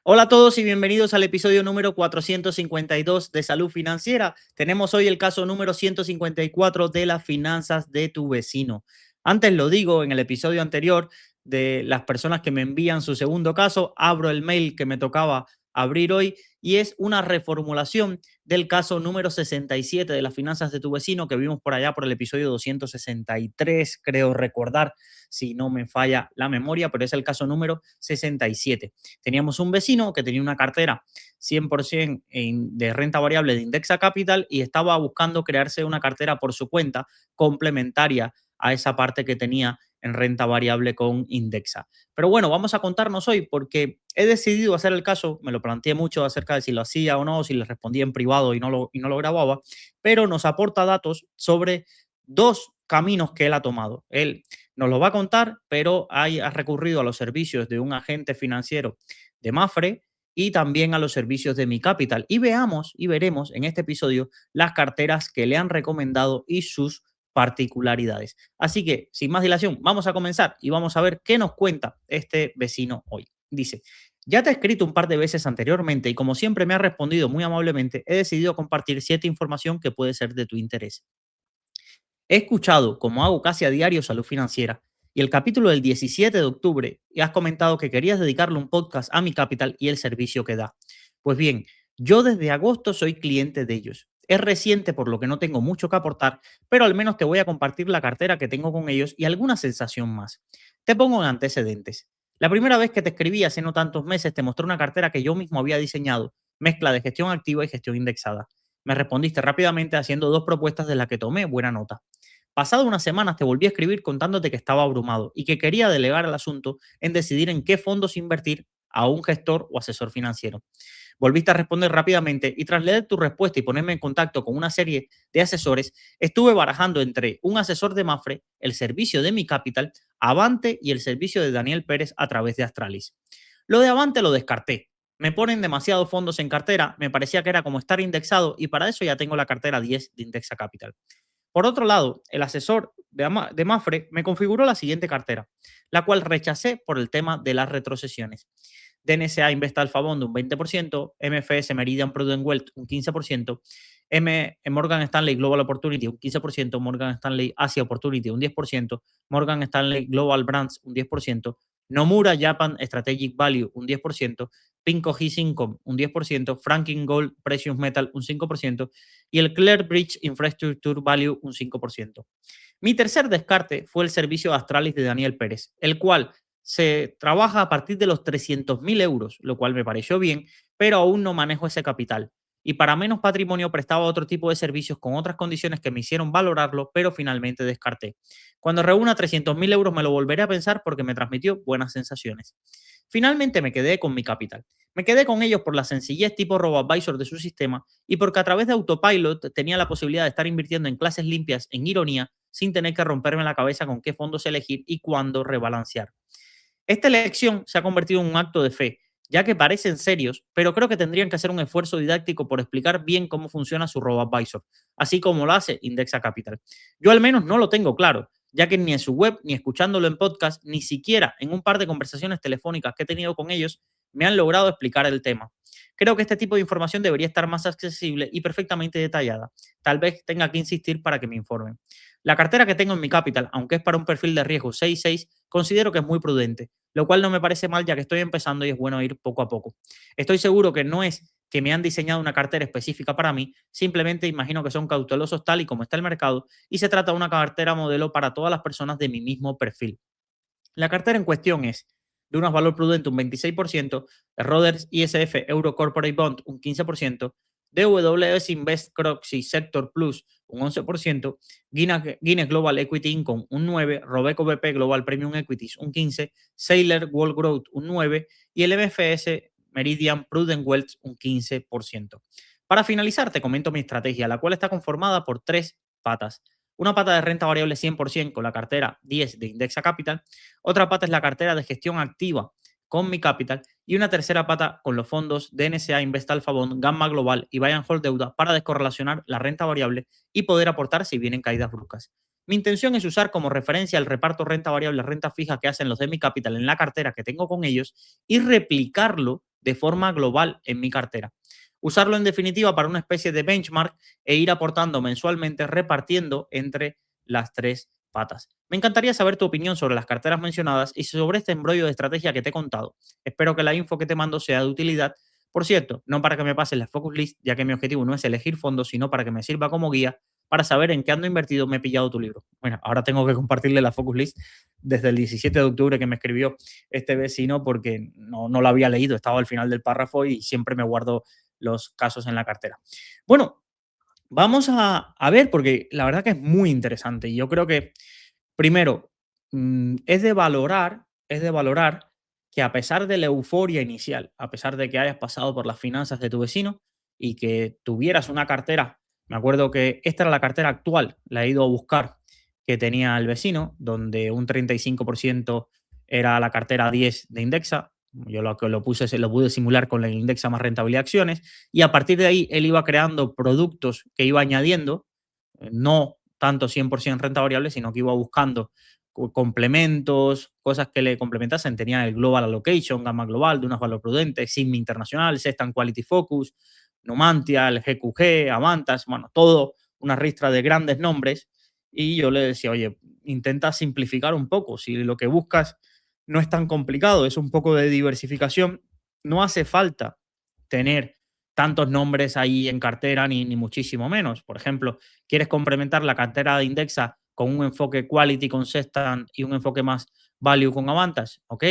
Hola a todos y bienvenidos al episodio número 452 de Salud Financiera. Tenemos hoy el caso número 154 de las finanzas de tu vecino. Antes lo digo, en el episodio anterior de las personas que me envían su segundo caso, abro el mail que me tocaba abrir hoy y es una reformulación del caso número 67 de las finanzas de tu vecino que vimos por allá por el episodio 263, creo recordar, si no me falla la memoria, pero es el caso número 67. Teníamos un vecino que tenía una cartera 100% de renta variable de Indexa Capital y estaba buscando crearse una cartera por su cuenta complementaria a esa parte que tenía en renta variable con Indexa. Pero bueno, vamos a contarnos hoy porque he decidido hacer el caso, me lo planteé mucho acerca de si lo hacía o no, si le respondía en privado y no lo grababa, pero nos aporta datos sobre dos caminos que él ha tomado. Él nos lo va a contar, pero ha recurrido a los servicios de un agente financiero de Mafre y también a los servicios de Mi Capital. Y veamos y veremos en este episodio las carteras que le han recomendado y sus particularidades. Así que, sin más dilación, vamos a comenzar y vamos a ver qué nos cuenta este vecino hoy. Dice, ya te he escrito un par de veces anteriormente y como siempre me ha respondido muy amablemente, he decidido compartir cierta información que puede ser de tu interés. He escuchado, como hago casi a diario, Salud Financiera y el capítulo del 17 de octubre y has comentado que querías dedicarle un podcast a Mi Capital y el servicio que da. Pues bien, yo desde agosto soy cliente de ellos. Es reciente por lo que no tengo mucho que aportar, pero al menos te voy a compartir la cartera que tengo con ellos y alguna sensación más. Te pongo en antecedentes. La primera vez que te escribí hace no tantos meses te mostré una cartera que yo mismo había diseñado, mezcla de gestión activa y gestión indexada. Me respondiste rápidamente haciendo dos propuestas de las que tomé buena nota. Pasado unas semanas te volví a escribir contándote que estaba abrumado y que quería delegar el asunto en decidir en qué fondos invertir a un gestor o asesor financiero. Volviste a responder rápidamente y tras leer tu respuesta y ponerme en contacto con una serie de asesores, estuve barajando entre un asesor de Mafre, el servicio de Mi Capital, Avante y el servicio de Daniel Pérez a través de Astralis. Lo de Avante lo descarté. Me ponen demasiados fondos en cartera, me parecía que era como estar indexado y para eso ya tengo la cartera 10 de Indexa Capital. Por otro lado, el asesor de Mafre me configuró la siguiente cartera, la cual rechacé por el tema de las retrocesiones. DNSA Invest Alpha Bond un 20%, MFS Meridian Prudent Wealth un 15%, Morgan Stanley Global Opportunity un 15%, Morgan Stanley Asia Opportunity un 10%, Morgan Stanley Global Brands un 10%, Nomura Japan Strategic Value un 10%, Pinco His Income un 10%, Franklin Gold Precious Metal un 5% y el Clear Bridge Infrastructure Value un 5%. Mi tercer descarte fue el servicio Astralis de Daniel Pérez, el cual se trabaja a partir de los 300.000 euros, lo cual me pareció bien, pero aún no manejo ese capital. Y para menos patrimonio prestaba otro tipo de servicios con otras condiciones que me hicieron valorarlo, pero finalmente descarté. Cuando reúna 300.000 euros me lo volveré a pensar porque me transmitió buenas sensaciones. Finalmente me quedé con Mi Capital. Me quedé con ellos por la sencillez tipo RoboAdvisor de su sistema y porque a través de Autopilot tenía la posibilidad de estar invirtiendo en clases limpias en ironía sin tener que romperme la cabeza con qué fondos elegir y cuándo rebalancear. Esta elección se ha convertido en un acto de fe, ya que parecen serios, pero creo que tendrían que hacer un esfuerzo didáctico por explicar bien cómo funciona su RoboAdvisor, así como lo hace Indexa Capital. Yo al menos no lo tengo claro, ya que ni en su web, ni escuchándolo en podcast, ni siquiera en un par de conversaciones telefónicas que he tenido con ellos, me han logrado explicar el tema. Creo que este tipo de información debería estar más accesible y perfectamente detallada. Tal vez tenga que insistir para que me informen. La cartera que tengo en Mi Capital, aunque es para un perfil de riesgo 6.6, considero que es muy prudente, lo cual no me parece mal ya que estoy empezando y es bueno ir poco a poco. Estoy seguro que no es que me han diseñado una cartera específica para mí, simplemente imagino que son cautelosos tal y como está el mercado y se trata de una cartera modelo para todas las personas de mi mismo perfil. La cartera en cuestión es de unos valor prudente un 26%, de Roders ISF Euro Corporate Bond un 15%, DWS Invest Croxy Sector Plus un 11%, Guinness Global Equity Income un 9%, Robeco BP Global Premium Equities un 15%, Sailor World Growth un 9% y el MFS Meridian Prudent Wealth un 15%. Para finalizar, te comento mi estrategia, la cual está conformada por tres patas. Una pata de renta variable 100% con la cartera 10 de Indexa Capital, otra pata es la cartera de gestión activa con Mi Capital y una tercera pata con los fondos DNSA Invest Alpha Bond, Gamma Global y Buy and Hold Deuda para descorrelacionar la renta variable y poder aportar si vienen caídas bruscas. Mi intención es usar como referencia el reparto renta variable, renta fija que hacen los de Mi Capital en la cartera que tengo con ellos y replicarlo de forma global en mi cartera. Usarlo en definitiva para una especie de benchmark e ir aportando mensualmente repartiendo entre las tres patas. Me encantaría saber tu opinión sobre las carteras mencionadas y sobre este embrollo de estrategia que te he contado. Espero que la info que te mando sea de utilidad. Por cierto, no para que me pases la focus list, ya que mi objetivo no es elegir fondos, sino para que me sirva como guía para saber en qué ando invertido. Me he pillado tu libro. Bueno, ahora tengo que compartirle la focus list desde el 17 de octubre que me escribió este vecino porque no lo había leído, estaba al final del párrafo y siempre me guardo los casos en la cartera. Bueno, vamos a ver, porque la verdad que es muy interesante. Y yo creo que, primero, es de valorar que a pesar de la euforia inicial, a pesar de que hayas pasado por las finanzas de tu vecino y que tuvieras una cartera, me acuerdo que esta era la cartera actual, la he ido a buscar, que tenía el vecino, donde un 35% era la cartera 10 de Indexa. Yo lo que lo puse, se lo pude simular con la Indexa más rentabilidad de acciones y a partir de ahí él iba creando productos que iba añadiendo, no tanto 100% renta variable, sino que iba buscando complementos, cosas que le complementasen. Tenía el Global Allocation, Gamma Global, de unas valor prudentes, Sigma Internacional, Sextant Quality Focus, Numantia, el GQG, Avantas, bueno, todo una ristra de grandes nombres. Y yo le decía, oye, intenta simplificar un poco. Si lo que buscas no es tan complicado, es un poco de diversificación, no hace falta tener tantos nombres ahí en cartera, ni muchísimo menos. Por ejemplo, quieres complementar la cartera de Indexa con un enfoque quality con Sextant y un enfoque más value con Avantas, ¿ok?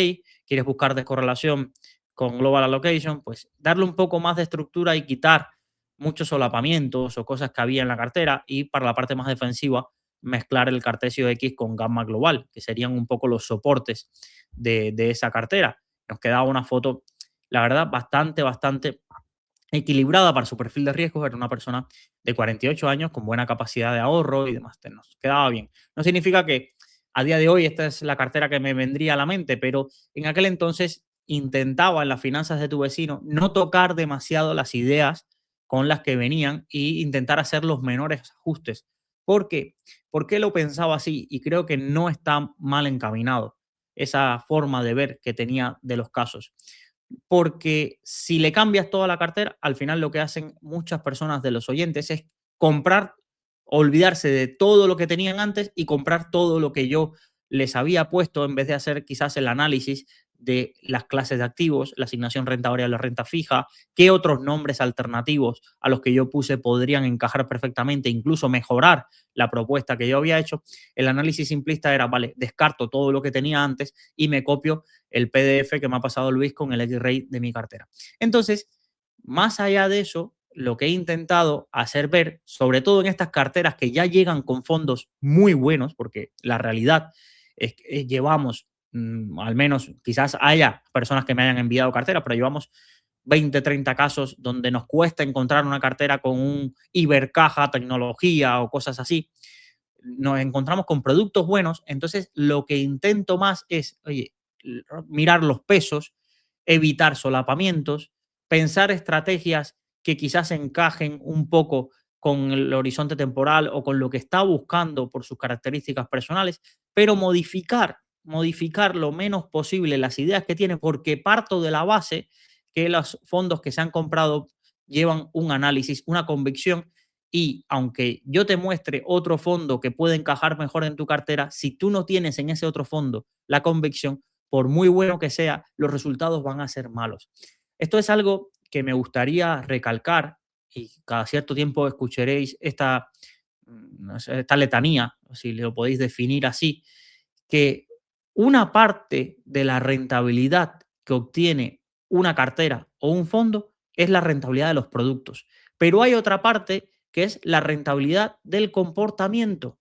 Quieres buscar descorrelación con Global Allocation, pues darle un poco más de estructura y quitar muchos solapamientos o cosas que había en la cartera y para la parte más defensiva mezclar el Cartesio X con Gamma Global, que serían un poco los soportes de esa cartera. Nos quedaba una foto, la verdad, bastante equilibrada para su perfil de riesgo. Era una persona de 48 años con buena capacidad de ahorro y demás. Nos quedaba bien. No significa que a día de hoy esta es la cartera que me vendría a la mente, pero en aquel entonces intentaba en las finanzas de tu vecino no tocar demasiado las ideas con las que venían e intentar hacer los menores ajustes. ¿Por qué? ¿Por qué lo pensaba así? Y creo que no está mal encaminado esa forma de ver que tenía de los casos. Porque si le cambias toda la cartera, al final lo que hacen muchas personas de los oyentes es comprar, olvidarse de todo lo que tenían antes y comprar todo lo que yo les había puesto en vez de hacer quizás el análisis de las clases de activos, la asignación renta variable, la renta fija, qué otros nombres alternativos a los que yo puse podrían encajar perfectamente, incluso mejorar la propuesta que yo había hecho. El análisis simplista era, vale, descarto todo lo que tenía antes y me copio el PDF que me ha pasado Luis con el X-Ray de mi cartera. Entonces, más allá de eso, lo que he intentado hacer ver, sobre todo en estas carteras que ya llegan con fondos muy buenos, porque la realidad es que llevamos, al menos quizás haya personas que me hayan enviado carteras, pero llevamos 20, 30 casos donde nos cuesta encontrar una cartera con un Ibercaja, tecnología o cosas así. Nos encontramos con productos buenos, entonces lo que intento más es, oye, mirar los pesos, evitar solapamientos, pensar estrategias que quizás encajen un poco con el horizonte temporal o con lo que está buscando por sus características personales, pero modificar lo menos posible las ideas que tiene, porque parto de la base que los fondos que se han comprado llevan un análisis, una convicción y aunque yo te muestre otro fondo que puede encajar mejor en tu cartera, si tú no tienes en ese otro fondo la convicción, por muy bueno que sea, los resultados van a ser malos. Esto es algo que me gustaría recalcar y cada cierto tiempo escucharéis esta letanía, si lo podéis definir así, que una parte de la rentabilidad que obtiene una cartera o un fondo es la rentabilidad de los productos. Pero hay otra parte que es la rentabilidad del comportamiento.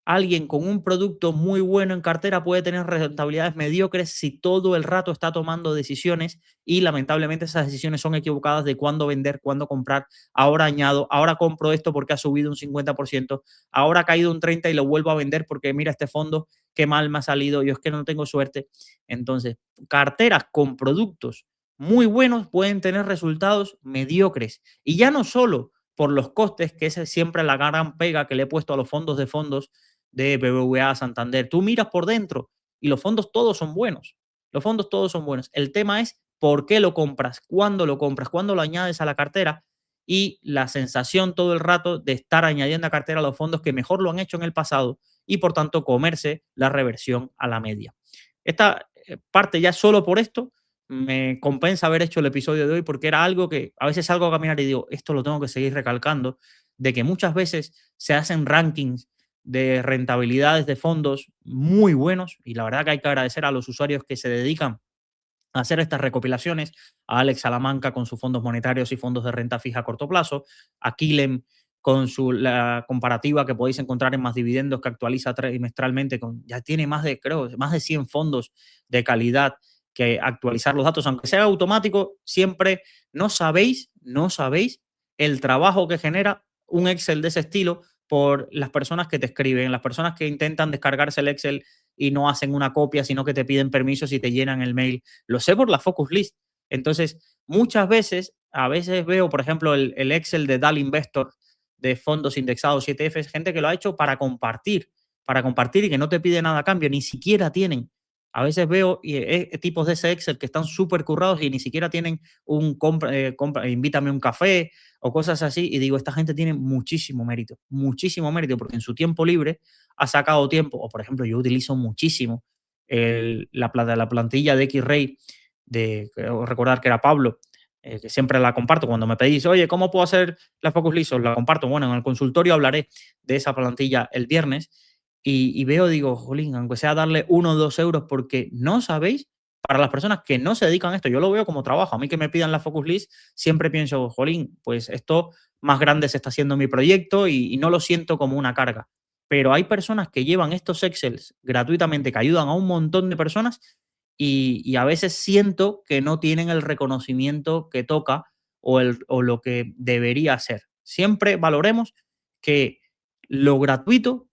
Alguien con un producto muy bueno en cartera puede tener rentabilidades mediocres si todo el rato está tomando decisiones y lamentablemente esas decisiones son equivocadas de cuándo vender, cuándo comprar. Ahora añado, ahora compro esto porque ha subido un 50%, ahora ha caído un 30% y lo vuelvo a vender porque mira este fondo, qué mal me ha salido, yo es que no tengo suerte. Entonces, carteras con productos muy buenos pueden tener resultados mediocres. Y ya no solo por los costes, que esa es siempre la gran pega que le he puesto a los fondos de fondos de BBVA, Santander. Tú miras por dentro y los fondos todos son buenos. Los fondos todos son buenos. El tema es por qué lo compras, cuándo lo añades a la cartera y la sensación todo el rato de estar añadiendo a cartera los fondos que mejor lo han hecho en el pasado y por tanto comerse la reversión a la media. Esta parte ya solo por esto me compensa haber hecho el episodio de hoy porque era algo que a veces salgo a caminar y digo, esto lo tengo que seguir recalcando, de que muchas veces se hacen rankings de rentabilidades de fondos muy buenos y la verdad que hay que agradecer a los usuarios que se dedican a hacer estas recopilaciones, a Alex Salamanca con sus fondos monetarios y fondos de renta fija a corto plazo, a Kilem con la comparativa que podéis encontrar en Más Dividendos que actualiza trimestralmente, ya tiene creo, más de 100 fondos de calidad que actualizar los datos, aunque sea automático, siempre no sabéis el trabajo que genera un Excel de ese estilo por las personas que te escriben, las personas que intentan descargarse el Excel y no hacen una copia, sino que te piden permisos y te llenan el mail. Lo sé por la Focus List. Entonces, a veces veo, por ejemplo, el Excel de DAL Investor de fondos indexados y ETFs, gente que lo ha hecho para compartir y que no te pide nada a cambio, ni siquiera tienen. A veces veo tipos de ese Excel que están súper currados y ni siquiera tienen invítame un café o cosas así. Y digo, esta gente tiene muchísimo mérito, porque en su tiempo libre ha sacado tiempo. O, por ejemplo, yo utilizo muchísimo la plantilla de X-Ray, creo recordar que era Pablo, que siempre la comparto. Cuando me pedís, oye, ¿cómo puedo hacer la Focus List? Os la comparto. Bueno, en el consultorio hablaré de esa plantilla el viernes y veo, digo, jolín, aunque sea darle 1 o 2 euros, porque no sabéis, para las personas que no se dedican a esto, yo lo veo como trabajo. A mí que me pidan la Focus List, siempre pienso, jolín, pues esto más grande se está haciendo mi proyecto y no lo siento como una carga. Pero hay personas que llevan estos Excels gratuitamente, que ayudan a un montón de personas y a veces siento que no tienen el reconocimiento que toca o lo que debería ser. Siempre valoremos que lo gratuito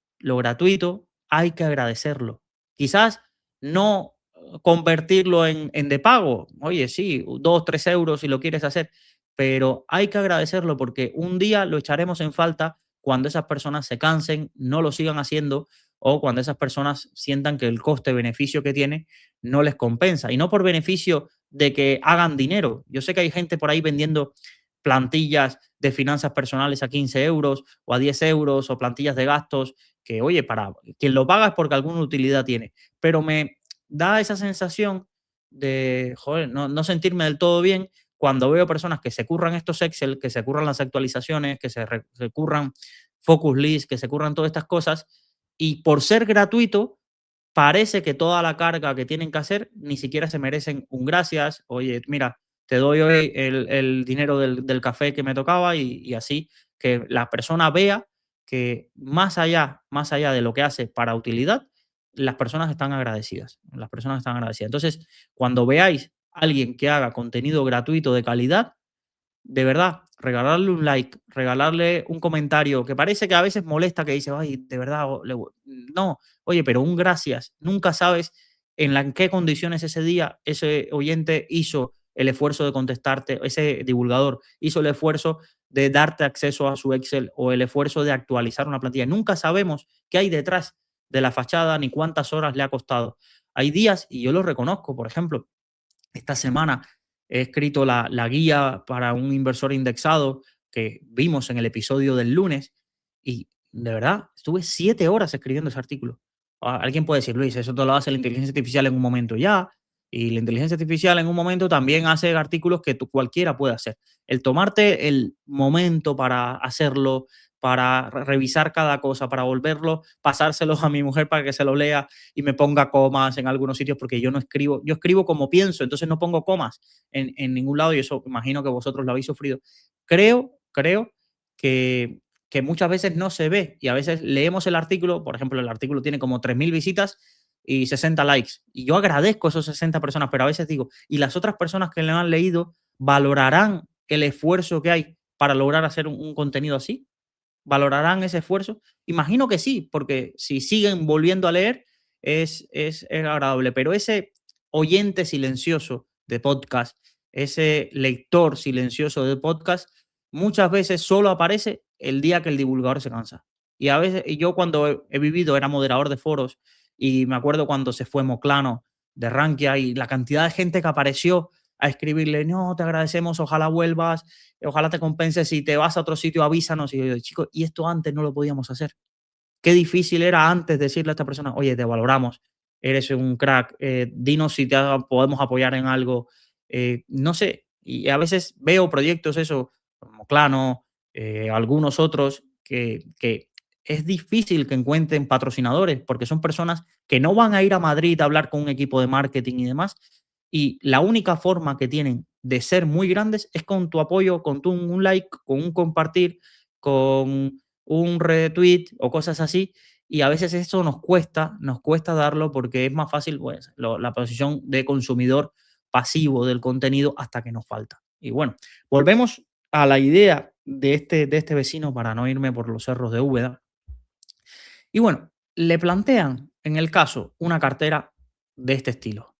hay que agradecerlo. Quizás no convertirlo en de pago. Oye, sí, 2, 3 euros si lo quieres hacer, pero hay que agradecerlo porque un día lo echaremos en falta cuando esas personas se cansen, no lo sigan haciendo o cuando esas personas sientan que el coste-beneficio que tiene no les compensa. Y no por beneficio de que hagan dinero. Yo sé que hay gente por ahí vendiendo plantillas de finanzas personales a 15 euros o a 10 euros o plantillas de gastos que, oye, para quien lo paga es porque alguna utilidad tiene. Pero me da esa sensación de, joder, no sentirme del todo bien cuando veo personas que se curran estos Excel, que se curran las actualizaciones, que se curran Focus List, que se curran todas estas cosas y por ser gratuito parece que toda la carga que tienen que hacer ni siquiera se merecen un gracias. Oye, mira, te doy hoy el dinero del café que me tocaba y así que la persona vea que más allá de lo que hace para utilidad, las personas están agradecidas. Las personas están agradecidas. Entonces, cuando veáis a alguien que haga contenido gratuito de calidad, de verdad, regalarle un like, regalarle un comentario, que parece que a veces molesta que dice, ay, de verdad, no, oye, pero un gracias. Nunca sabes en qué condiciones ese día ese oyente hizo el esfuerzo de contestarte, ese divulgador hizo el esfuerzo de darte acceso a su Excel o el esfuerzo de actualizar una plantilla. Nunca sabemos qué hay detrás de la fachada ni cuántas horas le ha costado. Hay días, y yo lo reconozco, por ejemplo, esta semana he escrito la guía para un inversor indexado que vimos en el episodio del lunes y de verdad estuve 7 horas escribiendo ese artículo. Alguien puede decir, Luis, eso te lo hace la inteligencia artificial en un momento ya, y la inteligencia artificial en un momento también hace artículos que cualquiera puede hacer. El tomarte el momento para hacerlo, para revisar cada cosa, para volverlo, pasárselo a mi mujer para que se lo lea y me ponga comas en algunos sitios porque yo no escribo, yo escribo como pienso, entonces no pongo comas en ningún lado y eso imagino que vosotros lo habéis sufrido. Creo que muchas veces no se ve y a veces leemos el artículo, por ejemplo, el artículo tiene como 3.000 visitas y 60 likes. Y yo agradezco a esos 60 personas, pero a veces digo, ¿y las otras personas que lo han leído valorarán el esfuerzo que hay para lograr hacer un contenido así? ¿Valorarán ese esfuerzo? Imagino que sí, porque si siguen volviendo a leer es agradable, pero ese oyente silencioso de podcast, ese lector silencioso de podcast, muchas veces solo aparece el día que el divulgador se cansa. Y a veces, y yo cuando he vivido, era moderador de foros, y me acuerdo cuando se fue Moclano de Rankia y la cantidad de gente que apareció a escribirle, no, te agradecemos, ojalá vuelvas, ojalá te compenses, si te vas a otro sitio avísanos. Y yo digo, chico, y esto antes no lo podíamos hacer. Qué difícil era antes decirle a esta persona, oye, te valoramos, eres un crack, dinos si podemos apoyar en algo, no sé. Y a veces veo proyectos, eso, como Clano, algunos otros, que es difícil que encuentren patrocinadores porque son personas que no van a ir a Madrid a hablar con un equipo de marketing y demás. Y la única forma que tienen de ser muy grandes es con tu apoyo, con un like, con un compartir, con un retweet o cosas así. Y a veces eso nos cuesta darlo porque es más fácil pues, la posición de consumidor pasivo del contenido hasta que nos falta. Y bueno, volvemos a la idea de este vecino para no irme por los cerros de Úbeda. Y bueno, le plantean en el caso una cartera de este estilo.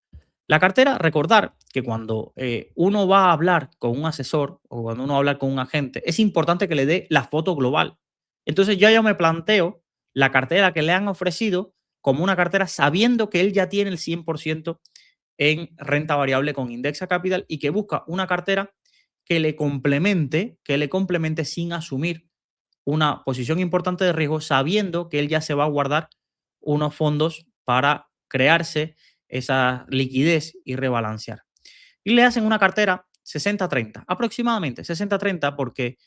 La cartera, recordar que cuando uno va a hablar con un asesor o cuando uno va a hablar con un agente, es importante que le dé la foto global. Entonces yo me planteo la cartera que le han ofrecido como una cartera sabiendo que él ya tiene el 100% en renta variable con Indexa Capital y que busca una cartera que le complemente sin asumir una posición importante de riesgo, sabiendo que él ya se va a guardar unos fondos para crearse esa liquidez y rebalancear. Y le hacen una cartera 60-30, aproximadamente 60-30, porque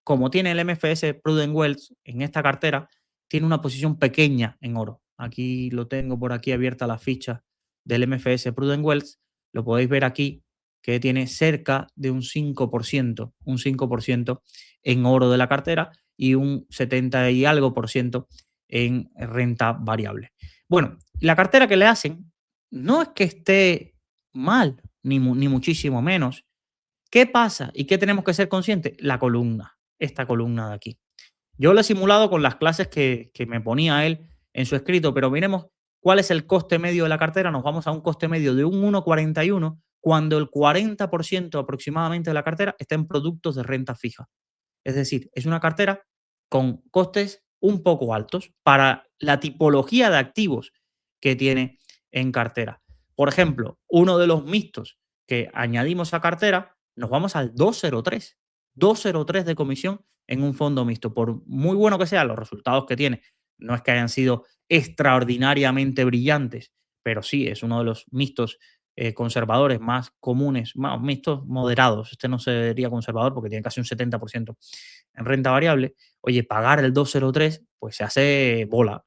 como tiene el MFS Prudent Wealth en esta cartera, tiene una posición pequeña en oro. Aquí lo tengo por aquí abierta la ficha del MFS Prudent Wealth. Lo podéis ver aquí que tiene cerca de un 5% en oro de la cartera y un 70 y algo por ciento en renta variable. Bueno, la cartera que le hacen no es que esté mal, ni muchísimo menos. ¿Qué pasa y qué tenemos que ser conscientes? La columna, esta columna de aquí. Yo lo he simulado con las clases que me ponía él en su escrito, pero miremos cuál es el coste medio de la cartera. Nos vamos a un coste medio de un 1,41 cuando el 40% aproximadamente de la cartera está en productos de renta fija. Es decir, es una cartera con costes un poco altos para la tipología de activos que tiene en cartera. Por ejemplo, uno de los mixtos que añadimos a cartera, nos vamos al 2,03. 2,03 de comisión en un fondo mixto. Por muy bueno que sean los resultados que tiene, no es que hayan sido extraordinariamente brillantes, pero sí es uno de los mixtos conservadores más comunes, más mixtos moderados. Este no sería conservador porque tiene casi un 70% en renta variable. Oye, pagar el 2,03, pues se hace bola,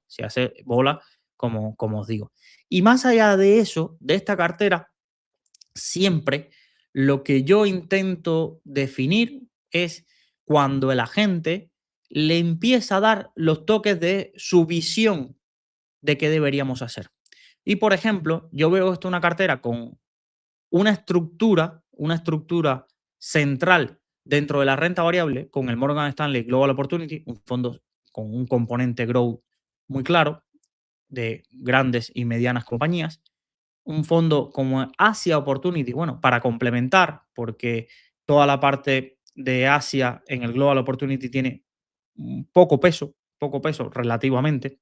como os digo. Y más allá de eso, de esta cartera, siempre lo que yo intento definir es cuando el agente le empieza a dar los toques de su visión de qué deberíamos hacer. Y por ejemplo, yo veo esto una cartera con una estructura central dentro de la renta variable con el Morgan Stanley Global Opportunity, un fondo con un componente growth muy claro de grandes y medianas compañías, un fondo como Asia Opportunity, bueno, para complementar, porque toda la parte de Asia en el Global Opportunity tiene poco peso relativamente,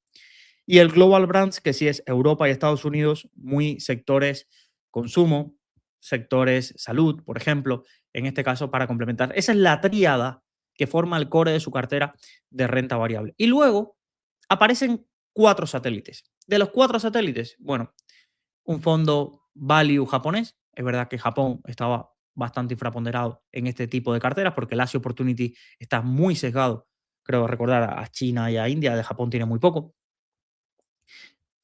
y el Global Brands, que sí es Europa y Estados Unidos, muy sectores consumo, sectores salud, por ejemplo, en este caso para complementar. Esa es la tríada que forma el core de su cartera de renta variable. Y luego aparecen 4 satélites. De los 4 satélites, bueno, un fondo value japonés. Es verdad que Japón estaba bastante infraponderado en este tipo de carteras porque el Asia Opportunity está muy sesgado, creo recordar, a China y a India. De Japón tiene muy poco.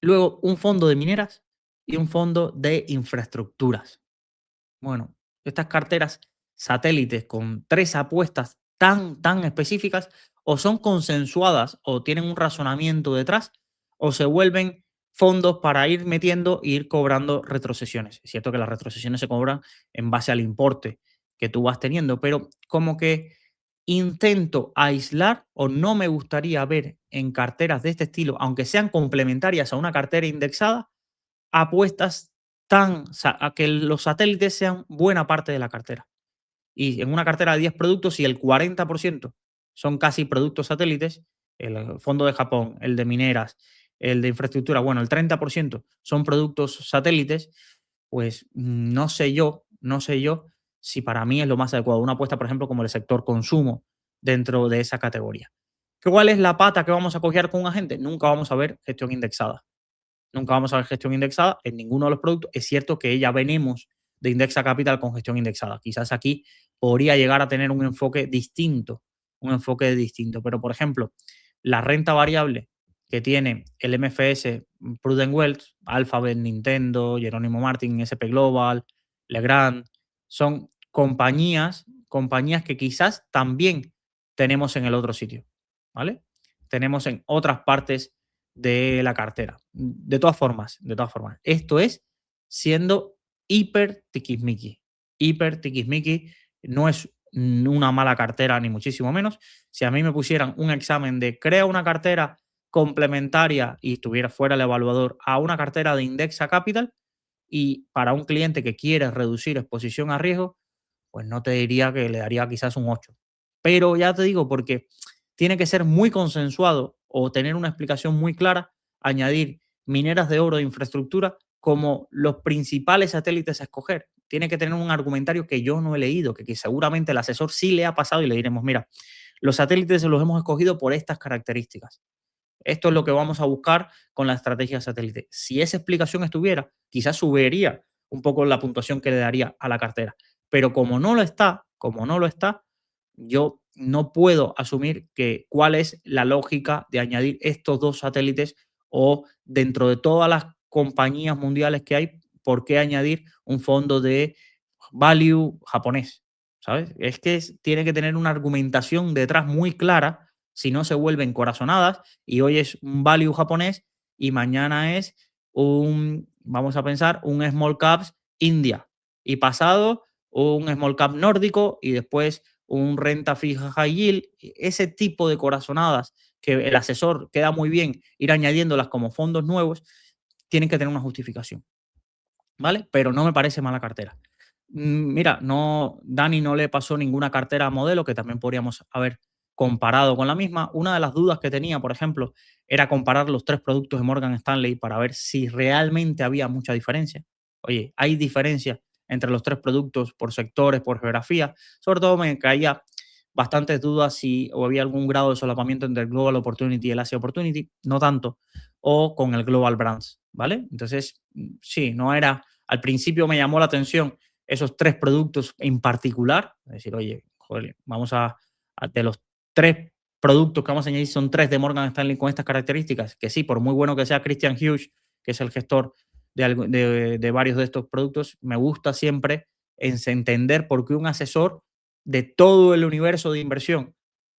Luego, un fondo de mineras y un fondo de infraestructuras. Bueno, estas carteras satélites con 3 apuestas tan específicas o son consensuadas o tienen un razonamiento detrás o se vuelven fondos para ir metiendo e ir cobrando retrocesiones. Es cierto que las retrocesiones se cobran en base al importe que tú vas teniendo, pero como que intento aislar o no me gustaría ver en carteras de este estilo, aunque sean complementarias a una cartera indexada, apuestas a que los satélites sean buena parte de la cartera. Y en una cartera de 10 productos, si el 40% son casi productos satélites, el fondo de Japón, el de mineras, el de infraestructura, bueno, el 30% son productos satélites, pues no sé yo no sé yo si para mí es lo más adecuado. Una apuesta, por ejemplo, como el sector consumo dentro de esa categoría. ¿Cuál es la pata que vamos a coger con un agente? Nunca vamos a ver gestión indexada. Nunca vamos a ver gestión indexada en ninguno de los productos. Es cierto que ya venimos de Indexa Capital con gestión indexada. Quizás aquí podría llegar a tener un enfoque distinto. Pero, por ejemplo, la renta variable que tiene el MFS Prudent Wealth, Alphabet, Nintendo, Jerónimo Martin, SP Global, Legrand, son compañías que quizás también tenemos en el otro sitio, ¿vale? Tenemos en otras partes de la cartera. De todas formas, esto es siendo hiper tiquismiqui. Hiper tiquismiqui no es una mala cartera, ni muchísimo menos. Si a mí me pusieran un examen de crea una cartera complementaria y estuviera fuera el evaluador a una cartera de Indexa Capital y para un cliente que quiere reducir exposición a riesgo, pues no te diría que le daría quizás un 8. Pero ya te digo, porque tiene que ser muy consensuado o tener una explicación muy clara, añadir mineras de oro de infraestructura como los principales satélites a escoger. Tiene que tener un argumentario que yo no he leído, que seguramente el asesor sí le ha pasado y le diremos, mira, los satélites los hemos escogido por estas características. Esto es lo que vamos a buscar con la estrategia satélite. Si esa explicación estuviera, quizás subiría un poco la puntuación que le daría a la cartera. Pero como no lo está, yo no puedo asumir que cuál es la lógica de añadir estos dos satélites o dentro de todas las compañías mundiales que hay, ¿por qué añadir un fondo de value japonés? ¿Sabes? Es que tiene que tener una argumentación detrás muy clara, si no se vuelven corazonadas y hoy es un value japonés y mañana es vamos a pensar, un small caps India y pasado un small cap nórdico y después un renta fija high yield, ese tipo de corazonadas que el asesor queda muy bien ir añadiéndolas como fondos nuevos, tienen que tener una justificación, ¿vale? Pero no me parece mala cartera. Mira, no, Dani no le pasó ninguna cartera a modelo, que también podríamos haber comparado con la misma. Una de las dudas que tenía, por ejemplo, era comparar los tres productos de Morgan Stanley para ver si realmente había mucha diferencia. Oye, hay diferencia entre los tres productos por sectores, por geografía. Sobre todo me caía bastantes dudas si o había algún grado de solapamiento entre el Global Opportunity y el Asia Opportunity, no tanto, o con el Global Brands, ¿vale? Entonces, sí, no era, al principio me llamó la atención esos tres productos en particular, es decir, oye, joder, vamos de los tres productos que vamos a añadir son tres de Morgan Stanley con estas características, que sí, por muy bueno que sea Christian Hughes, que es el gestor de varios de estos productos, me gusta siempre entender por qué un asesor de todo el universo de inversión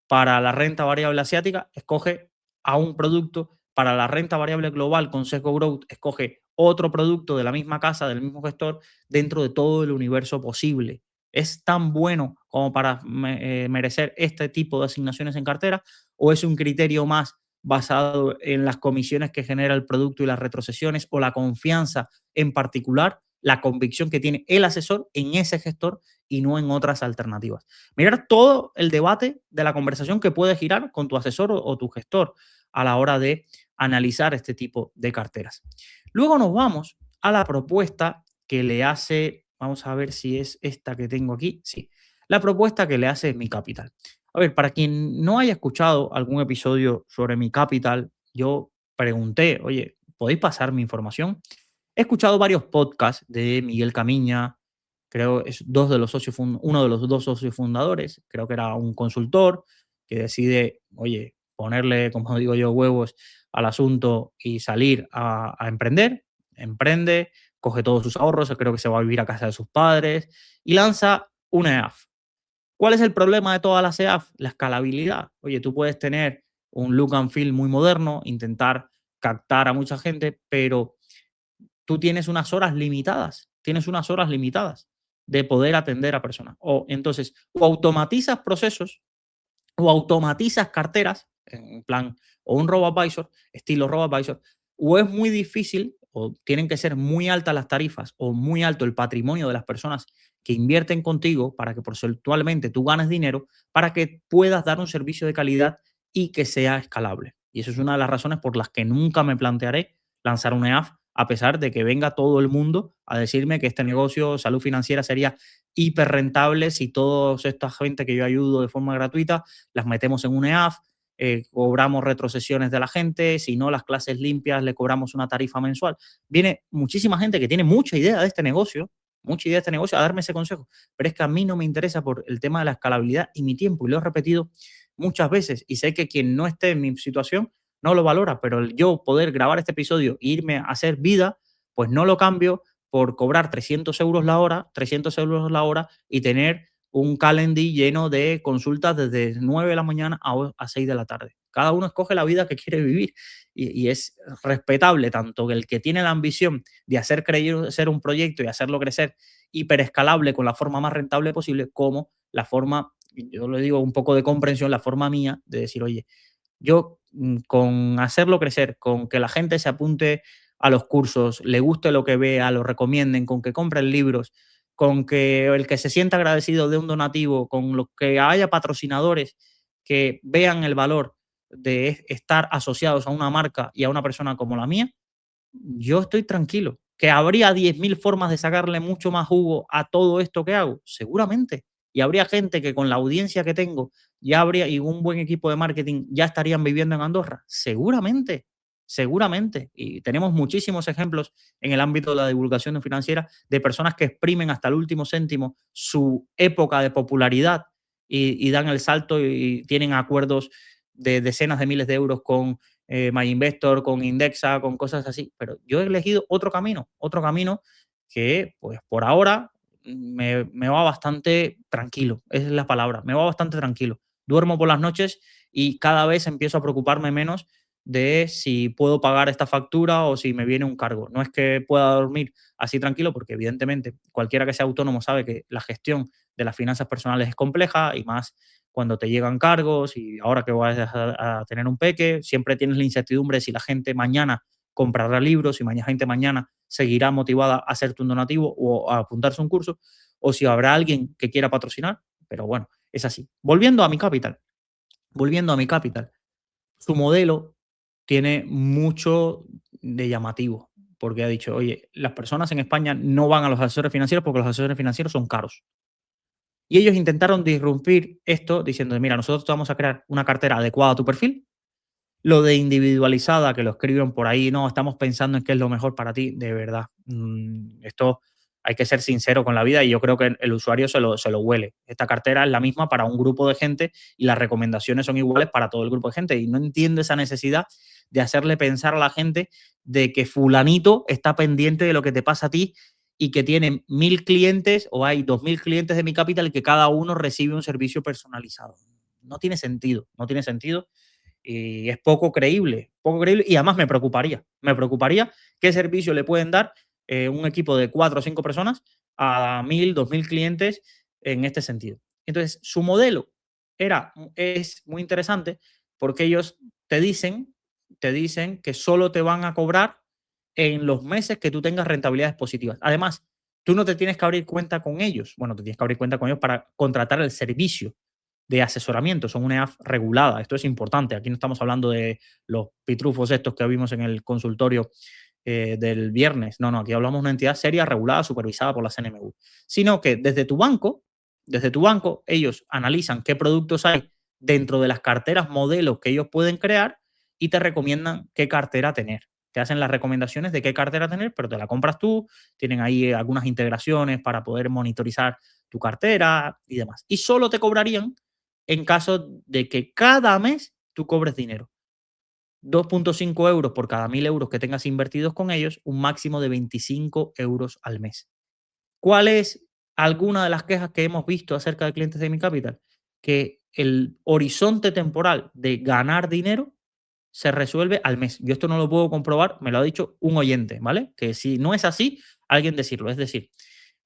para la renta variable asiática escoge a un producto, para la renta variable global con sesgo growth escoge otro producto de la misma casa, del mismo gestor, dentro de todo el universo posible. ¿Es tan bueno como para merecer este tipo de asignaciones en cartera o es un criterio más basado en las comisiones que genera el producto y las retrocesiones o la confianza en particular, la convicción que tiene el asesor en ese gestor y no en otras alternativas? Mirar todo el debate de la conversación que puede girar con tu asesor o tu gestor a la hora de analizar este tipo de carteras. Luego nos vamos a la propuesta que le hace, vamos a ver si es esta que tengo aquí, sí, la propuesta que le hace Mi Capital. A ver, para quien no haya escuchado algún episodio sobre Mi Capital, yo pregunté, oye, ¿podéis pasar mi información? He escuchado varios podcasts de Miguel Camiña, creo es uno de los dos socios fundadores, creo que era un consultor que decide, oye, ponerle, como digo yo, huevos al asunto y salir a emprender. Emprende, coge todos sus ahorros, creo que se va a vivir a casa de sus padres y lanza una EAF. ¿Cuál es el problema de todas las EAF? La escalabilidad. Oye, tú puedes tener un look and feel muy moderno, intentar captar a mucha gente, pero tú tienes unas horas limitadas de poder atender a personas. O entonces, o automatizas procesos o automatizas carteras, en plan, o un robo-advisor, estilo robo-advisor, o es muy difícil, o tienen que ser muy altas las tarifas, o muy alto el patrimonio de las personas que invierten contigo para que porcentualmente tú ganes dinero, para que puedas dar un servicio de calidad y que sea escalable. Y eso es una de las razones por las que nunca me plantearé lanzar una EAF a pesar de que venga todo el mundo a decirme que este negocio, salud financiera, sería hiper rentable si toda esta gente que yo ayudo de forma gratuita las metemos en un EAF, cobramos retrocesiones de la gente, si no las clases limpias le cobramos una tarifa mensual. Viene muchísima gente que tiene mucha idea de este negocio, mucha idea de este negocio, a darme ese consejo, pero es que a mí no me interesa por el tema de la escalabilidad y mi tiempo, y lo he repetido muchas veces, y sé que quien no esté en mi situación no lo valora, pero el yo poder grabar este episodio e irme a hacer vida, pues no lo cambio por cobrar 300 euros la hora, 300 euros la hora y tener un calendar lleno de consultas desde 9 de la mañana a 6 de la tarde. Cada uno escoge la vida que quiere vivir y es respetable tanto el que tiene la ambición de hacer crecer un proyecto y hacerlo crecer hiperescalable con la forma más rentable posible, como la forma, yo le digo un poco de comprensión, la forma mía de decir, oye, yo con hacerlo crecer, con que la gente se apunte a los cursos, le guste lo que vea, lo recomienden, con que compren libros, con que el que se sienta agradecido de un donativo, con lo que haya patrocinadores que vean el valor de estar asociados a una marca y a una persona como la mía, yo estoy tranquilo. ¿Que habría 10.000 formas de sacarle mucho más jugo a todo esto que hago? Seguramente. Y habría gente que con la audiencia que tengo ya habría, y un buen equipo de marketing, ya estarían viviendo en Andorra. Seguramente, seguramente. Y tenemos muchísimos ejemplos en el ámbito de la divulgación financiera de personas que exprimen hasta el último céntimo su época de popularidad y dan el salto y tienen acuerdos de decenas de miles de euros con MyInvestor, con Indexa, con cosas así. Pero yo he elegido otro camino que, pues por ahora, me va bastante tranquilo, esa es la palabra, me va bastante tranquilo. Duermo por las noches y cada vez empiezo a preocuparme menos de si puedo pagar esta factura o si me viene un cargo. No es que pueda dormir así tranquilo, porque evidentemente cualquiera que sea autónomo sabe que la gestión de las finanzas personales es compleja y más cuando te llegan cargos y ahora que vas a tener un peque, siempre tienes la incertidumbre de si la gente mañana comprará libros, si mañana gente mañana seguirá motivada a hacerte un donativo o a apuntarse a un curso, o si habrá alguien que quiera patrocinar, pero bueno, es así. Volviendo a mi capital, su modelo tiene mucho de llamativo, porque ha dicho, oye, las personas en España no van a los asesores financieros porque los asesores financieros son caros. Y ellos intentaron disrumpir esto diciendo, mira, nosotros te vamos a crear una cartera adecuada a tu perfil. Lo de individualizada, que lo escriben por ahí, no, estamos pensando en qué es lo mejor para ti, de verdad. Esto hay que ser sincero con la vida y yo creo que el usuario se lo huele. Esta cartera es la misma para un grupo de gente y las recomendaciones son iguales para todo el grupo de gente. Y no entiendo esa necesidad de hacerle pensar a la gente de que fulanito está pendiente de lo que te pasa a ti y que tiene 1.000 clientes o hay 2.000 clientes de mi capital y que cada uno recibe un servicio personalizado. No tiene sentido, no tiene sentido y es poco creíble y además me preocuparía qué servicio le pueden dar un equipo de 4 o 5 personas a 1.000, 2.000 clientes en este sentido. Entonces, su modelo es muy interesante porque ellos te dicen que solo te van a cobrar en los meses que tú tengas rentabilidades positivas. Además, tú no te tienes que abrir cuenta con ellos. Bueno, te tienes que abrir cuenta con ellos para contratar el servicio de asesoramiento, son una EAF regulada. Esto es importante. Aquí no estamos hablando de los pitrufos estos que vimos en el consultorio del viernes. No, no, aquí hablamos de una entidad seria, regulada, supervisada por la CNMV. Sino que desde tu banco, ellos analizan qué productos hay dentro de las carteras modelos que ellos pueden crear y te recomiendan qué cartera tener. Te hacen las recomendaciones de qué cartera tener, pero te la compras tú. Tienen ahí algunas integraciones para poder monitorizar tu cartera y demás. Y solo te cobrarían en caso de que cada mes tú cobres dinero. 2,5 euros por cada 1.000 euros que tengas invertidos con ellos, un máximo de 25 euros al mes. ¿Cuál es alguna de las quejas que hemos visto acerca de clientes de Mi Capital? Que el horizonte temporal de ganar dinero se resuelve al mes. Yo esto no lo puedo comprobar, me lo ha dicho un oyente, ¿vale? Que si no es así, alguien decirlo. Es decir,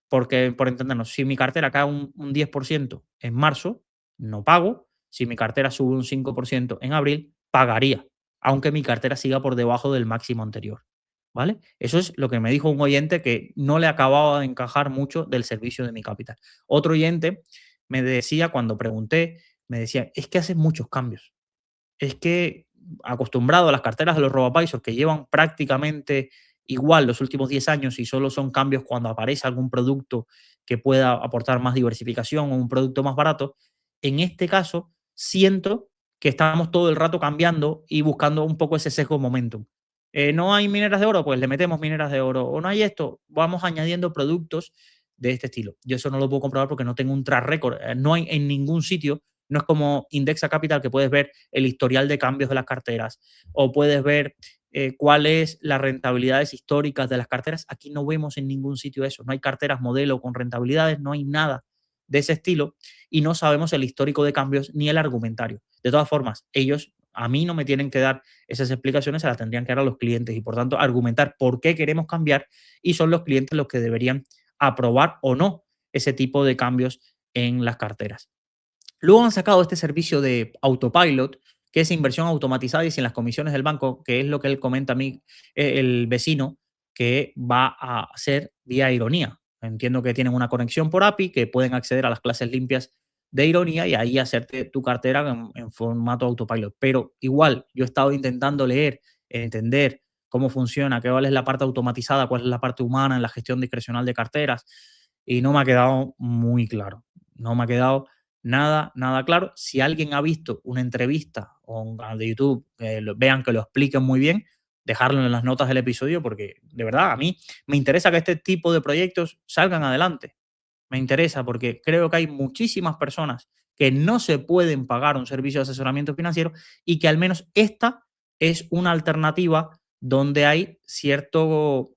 porque, por entendernos, si mi cartera cae un 10% en marzo, no pago. Si mi cartera sube un 5% en abril, pagaría, aunque mi cartera siga por debajo del máximo anterior. ¿Vale? Eso es lo que me dijo un oyente que no le acababa de encajar mucho del servicio de Mi Capital. Otro oyente me decía, cuando pregunté, me decía, es que haces muchos cambios. Es que acostumbrado a las carteras de los RoboAdvisor que llevan prácticamente igual los últimos 10 años y solo son cambios cuando aparece algún producto que pueda aportar más diversificación o un producto más barato, en este caso siento que estamos todo el rato cambiando y buscando un poco ese sesgo momentum. No hay mineras de oro, pues le metemos mineras de oro. O no hay esto, vamos añadiendo productos de este estilo. Yo eso no lo puedo comprobar porque no tengo un track record. No hay en ningún sitio. No es como Indexa Capital, que puedes ver el historial de cambios de las carteras o puedes ver cuál es las rentabilidades históricas de las carteras. Aquí no vemos en ningún sitio eso. No hay carteras modelo con rentabilidades, no hay nada de ese estilo y no sabemos el histórico de cambios ni el argumentario. De todas formas, ellos a mí no me tienen que dar esas explicaciones, se las tendrían que dar a los clientes y por tanto argumentar por qué queremos cambiar y son los clientes los que deberían aprobar o no ese tipo de cambios en las carteras. Luego han sacado este servicio de autopilot, que es inversión automatizada y sin las comisiones del banco, que es lo que él comenta a mí, el vecino, que va a hacer vía Ironía. Entiendo que tienen una conexión por API, que pueden acceder a las clases limpias de Ironía y ahí hacerte tu cartera en formato autopilot. Pero igual, yo he estado intentando leer, entender cómo funciona, cuál es la parte automatizada, cuál es la parte humana en la gestión discrecional de carteras y no me ha quedado muy claro. No me ha quedado nada claro. Si alguien ha visto una entrevista o un canal de YouTube, vean que lo expliquen muy bien, dejarlo en las notas del episodio porque de verdad a mí me interesa que este tipo de proyectos salgan adelante. Me interesa porque creo que hay muchísimas personas que no se pueden pagar un servicio de asesoramiento financiero y que al menos esta es una alternativa donde hay cierto,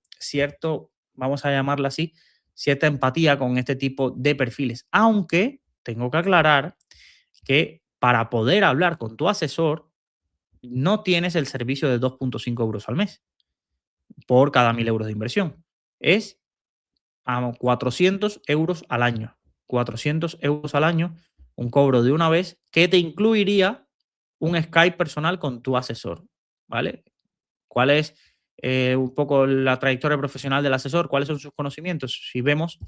vamos a llamarla así, cierta empatía con este tipo de perfiles. Aunque tengo que aclarar que para poder hablar con tu asesor no tienes el servicio de 2,5 euros al mes por cada 1.000 euros de inversión. Es a 400 euros al año. 400 euros al año, un cobro de una vez que te incluiría un Skype personal con tu asesor, ¿vale? ¿Cuál es un poco la trayectoria profesional del asesor? ¿Cuáles son sus conocimientos? Si vemos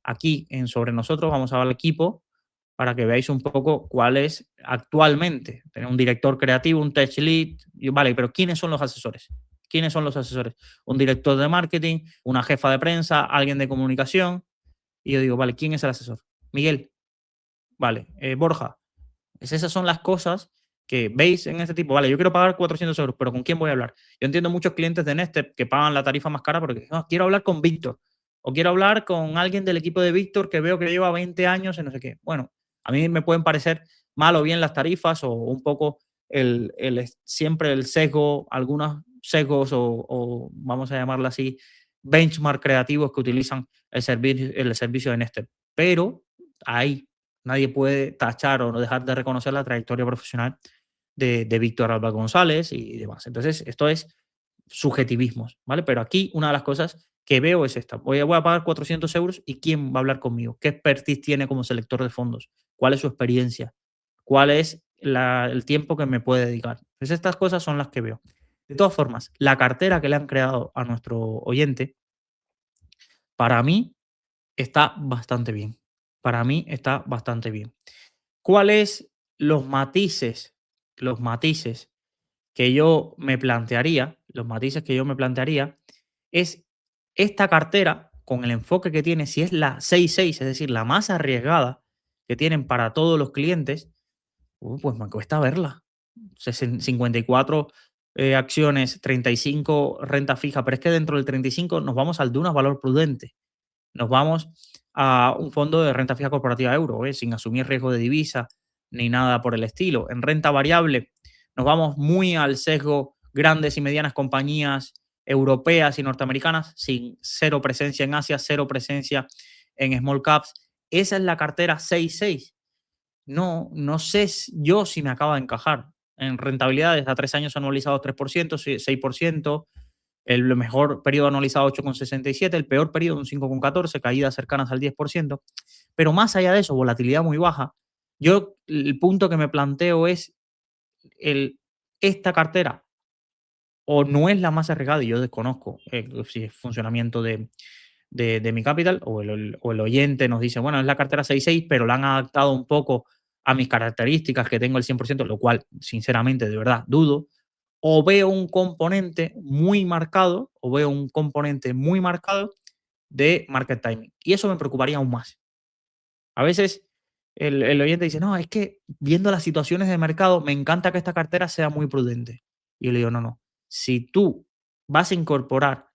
aquí en Sobre Nosotros, vamos a ver al equipo para que veáis un poco cuál es actualmente. Tener un director creativo, un tech lead, vale, pero ¿quiénes son los asesores? ¿Quiénes son los asesores? Un director de marketing, una jefa de prensa, alguien de comunicación. Y yo digo, vale, ¿quién es el asesor? Miguel, vale, Borja. Esas son las cosas que veis en este tipo. Vale, yo quiero pagar 400 euros, pero ¿con quién voy a hablar? Yo entiendo muchos clientes de Nestep que pagan la tarifa más cara porque quiero hablar con Víctor o quiero hablar con alguien del equipo de Víctor que veo que lleva 20 años en no sé qué. Bueno, a mí me pueden parecer mal o bien las tarifas o un poco siempre el sesgo, algunos sesgos o vamos a llamarlo así, benchmark creativos que utilizan el servicio de Nestep. Pero ahí nadie puede tachar o no dejar de reconocer la trayectoria profesional de Víctor Alba González y demás. Entonces, esto es subjetivismos, ¿vale? Pero aquí una de las cosas que veo es esta. Voy a pagar 400 euros y ¿quién va a hablar conmigo? ¿Qué expertise tiene como selector de fondos? ¿Cuál es su experiencia? ¿Cuál es el tiempo que me puede dedicar? Pues estas cosas son las que veo. De todas formas, la cartera que le han creado a nuestro oyente, para mí, está bastante bien. Para mí está bastante bien. ¿Cuáles los matices? Los matices que yo me plantearía, los matices que yo me plantearía es esta cartera con el enfoque que tiene, si es la 6.6, es decir, la más arriesgada que tienen para todos los clientes, pues me cuesta verla. 54 acciones, 35 renta fija, pero es que dentro del 35 nos vamos al Dunas Valor Prudente. Nos vamos a un fondo de renta fija corporativa euro, sin asumir riesgo de divisa ni nada por el estilo. En renta variable nos vamos muy al sesgo grandes y medianas compañías europeas y norteamericanas, sin cero presencia en Asia, cero presencia en small caps. Esa es la cartera 6.6. No sé yo si me acaba de encajar. En rentabilidades a 3 años anualizados 3%, 6%, el mejor periodo anualizado 8,67, el peor periodo un 5,14, caídas cercanas al 10%. Pero más allá de eso, volatilidad muy baja. Yo el punto que me planteo es esta cartera o no es la más arriesgada y yo desconozco si es funcionamiento de mi capital o el oyente nos dice, bueno, es la cartera 6.6, pero la han adaptado un poco a mis características que tengo el 100%, lo cual, sinceramente, de verdad, dudo. o veo un componente muy marcado, de market timing. Y eso me preocuparía aún más. A veces el oyente dice, no, es que viendo las situaciones de mercado, me encanta que esta cartera sea muy prudente. Y yo le digo, no, no. Si tú vas a incorporar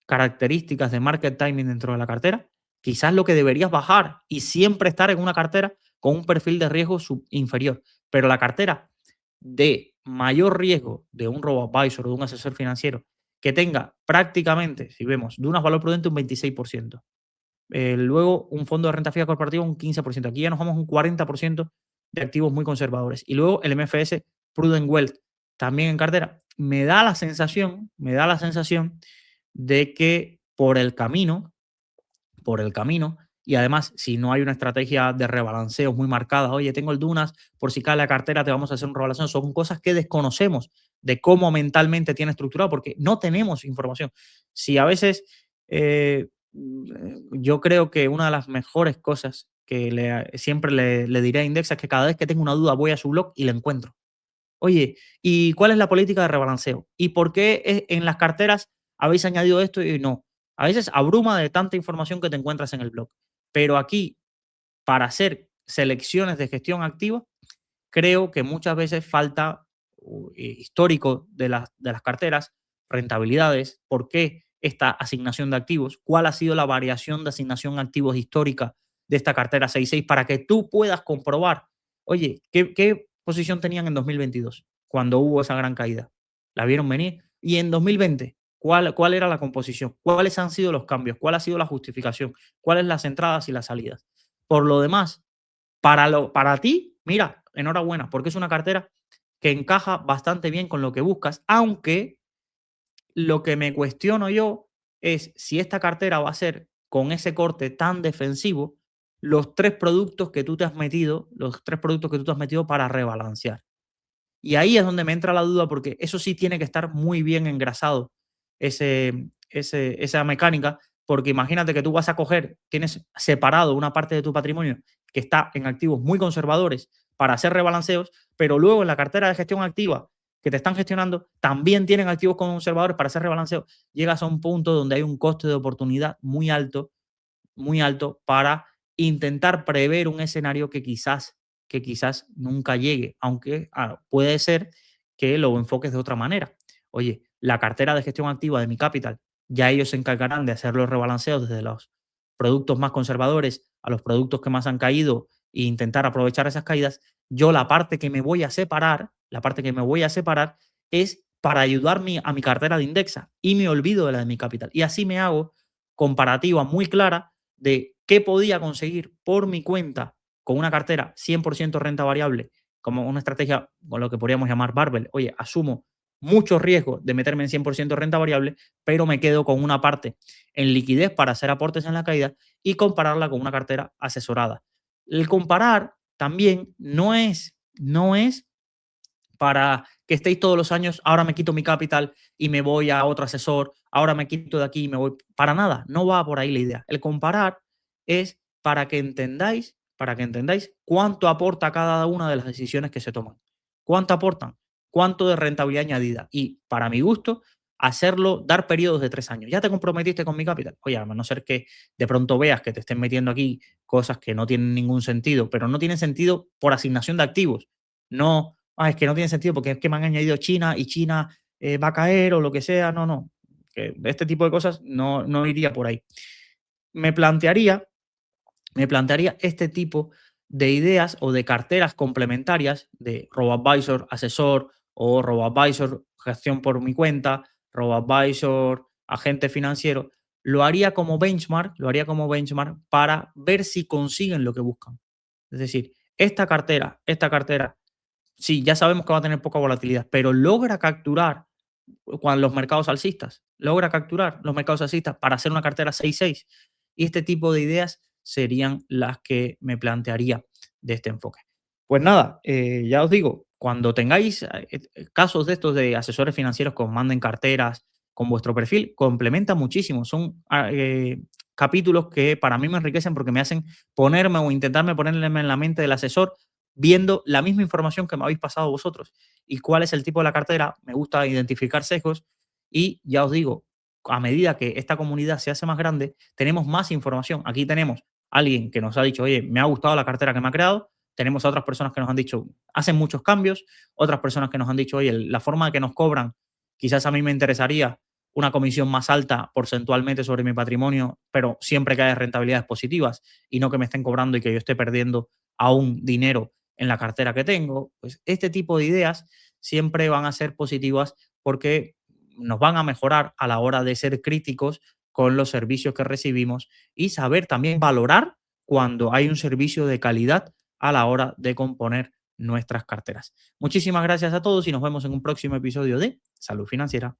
características de market timing dentro de la cartera, quizás lo que deberías bajar y siempre estar en una cartera con un perfil de riesgo inferior. Pero la cartera de mayor riesgo de un robo-advisor o de un asesor financiero que tenga prácticamente, si vemos, de un valor prudente un 26%. Luego un fondo de renta fija corporativa un 15%. Aquí ya nos vamos a un 40% de activos muy conservadores. Y luego el MFS Prudent Wealth también en cartera. Me da la sensación de que por el camino, y además si no hay una estrategia de rebalanceo muy marcada, oye, tengo el Dunas, por si cae la cartera te vamos a hacer un rebalanceo, son cosas que desconocemos de cómo mentalmente tiene estructurado porque no tenemos información. Si a veces yo creo que una de las mejores cosas que siempre le diré a Indexa es que cada vez que tengo una duda voy a su blog y la encuentro. Oye, ¿y cuál es la política de rebalanceo? ¿Y por qué en las carteras habéis añadido esto y no? A veces abruma de tanta información que te encuentras en el blog. Pero aquí, para hacer selecciones de gestión activa, creo que muchas veces falta histórico de las carteras, rentabilidades, por qué esta asignación de activos, cuál ha sido la variación de asignación de activos histórica de esta cartera 66 para que tú puedas comprobar, oye, ¿qué posición tenían en 2022 cuando hubo esa gran caída? ¿La vieron venir? Y en 2020, ¿cuál era la composición? ¿Cuáles han sido los cambios? ¿Cuál ha sido la justificación? ¿Cuáles las entradas y las salidas? Por lo demás, para ti, mira, enhorabuena, porque es una cartera que encaja bastante bien con lo que buscas, aunque lo que me cuestiono yo es si esta cartera va a ser con ese corte tan defensivo los tres productos que tú te has metido para rebalancear. Y ahí es donde me entra la duda porque eso sí tiene que estar muy bien engrasado, esa mecánica, porque imagínate que tú vas a coger, tienes separado una parte de tu patrimonio que está en activos muy conservadores para hacer rebalanceos, pero luego en la cartera de gestión activa que te están gestionando también tienen activos conservadores para hacer rebalanceos. Llegas a un punto donde hay un coste de oportunidad muy alto para intentar prever un escenario que quizás nunca llegue, aunque puede ser que lo enfoques de otra manera. Oye, la cartera de gestión activa de mi capital, ya ellos se encargarán de hacer los rebalanceos desde los productos más conservadores a los productos que más han caído e intentar aprovechar esas caídas. Yo la parte que me voy a separar es para ayudar a mi cartera de Indexa y me olvido de la de mi capital. Y así me hago comparativa muy clara de qué podía conseguir por mi cuenta con una cartera 100% renta variable, como una estrategia con lo que podríamos llamar barbell. Oye, asumo mucho riesgo de meterme en 100% renta variable, pero me quedo con una parte en liquidez para hacer aportes en la caída y compararla con una cartera asesorada. El comparar también no es para que estéis todos los años, ahora me quito mi capital y me voy a otro asesor, ahora me quito de aquí y me voy. Para nada, no va por ahí la idea. El comparar es para que entendáis cuánto aporta cada una de las decisiones que se toman. ¿Cuánto aportan? ¿Cuánto de rentabilidad añadida? Y para mi gusto, hacerlo, dar periodos de 3 años. Ya te comprometiste con mi capital. Oye, a no ser que de pronto veas que te estén metiendo aquí cosas que no tienen ningún sentido, pero no tienen sentido por asignación de activos. No, es que no tiene sentido porque es que me han añadido China y China va a caer o lo que sea. No, no. Que este tipo de cosas no iría por ahí. Me plantearía, me plantearía este tipo de ideas o de carteras complementarias de robo-advisor, asesor o robo-advisor, gestión por mi cuenta, robo-advisor, agente financiero. Lo haría como benchmark para ver si consiguen lo que buscan. Es decir, esta cartera sí, ya sabemos que va a tener poca volatilidad, pero logra capturar los mercados alcistas para hacer una cartera 6-6. Y este tipo de ideas serían las que me plantearía de este enfoque. Pues nada, ya os digo, cuando tengáis casos de estos de asesores financieros que os manden carteras con vuestro perfil, complementa muchísimo. Son capítulos que para mí me enriquecen porque me hacen ponerme o intentarme ponerme en la mente del asesor viendo la misma información que me habéis pasado vosotros. ¿Y cuál es el tipo de la cartera? Me gusta identificar sesgos y ya os digo, a medida que esta comunidad se hace más grande, tenemos más información. Aquí tenemos a alguien que nos ha dicho, oye, me ha gustado la cartera que me ha creado. Tenemos a otras personas que nos han dicho, hacen muchos cambios. Otras personas que nos han dicho, oye, la forma que nos cobran, quizás a mí me interesaría una comisión más alta porcentualmente sobre mi patrimonio, pero siempre que haya rentabilidades positivas y no que me estén cobrando y que yo esté perdiendo aún dinero en la cartera que tengo. Pues este tipo de ideas siempre van a ser positivas porque nos van a mejorar a la hora de ser críticos con los servicios que recibimos y saber también valorar cuando hay un servicio de calidad a la hora de componer nuestras carteras. Muchísimas gracias a todos y nos vemos en un próximo episodio de Salud Financiera.